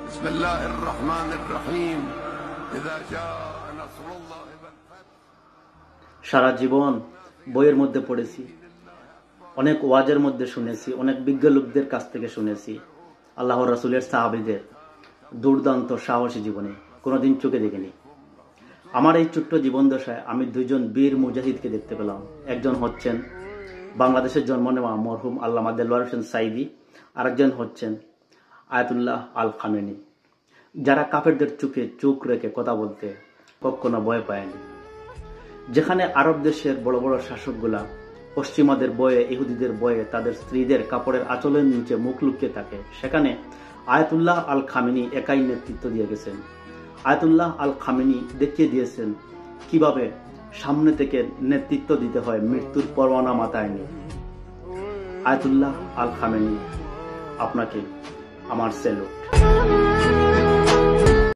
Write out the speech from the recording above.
বিসমিল্লাহির রহমানির রহিম ইযা জাআ নাসরুল্লাহি ওয়াল ফাতহ। সারা জীবন বইয়ের মধ্যে পড়েছি, অনেক ওয়াজের মধ্যে শুনেছি, অনেক বিজ্ঞ লোকদের কাছ থেকে শুনেছি আল্লাহর রাসূলের সাহাবীদের দুর্দান্ত সাহসী জীবনে কোনোদিন চোখে দেখিনি। আমার এই ছোট্ট জীবন দশায় আমি দুইজন বীর মুজাহিদকে দেখতে পেলাম। একজন হচ্ছেন বাংলাদেশের জন্ম নেওয়া মরহুম আল্লামা দেলোয়ার হোসেন সাঈদী, আরেকজন হচ্ছেন আয়াতুল্লাহ আল খামেনি, যারা কাফেরদের চোখে চোখ রেখে কথা বলতে কখনো ভয় পায়নি। যেখানে আরব দেশের বড় বড় শাসকগুলা পশ্চিমাদের বয়ে, ইহুদিদের বয়ে তাদের স্ত্রীদের কাপড়ের আঁচলের নিচে মুখ লুকিয়ে থাকে, সেখানে আয়াতুল্লাহ আল খামেনি একাই নেতৃত্ব দিয়ে গেছেন। আয়াতুল্লাহ আল খামেনি দেখিয়ে দিয়েছেন কিভাবে সামনে থেকে নেতৃত্ব দিতে হয় মৃত্যুর পরোয়ানা মাথায় নিয়ে। আয়াতুল্লাহ আল খামেনি, আপনাকে আমার স্যালুট।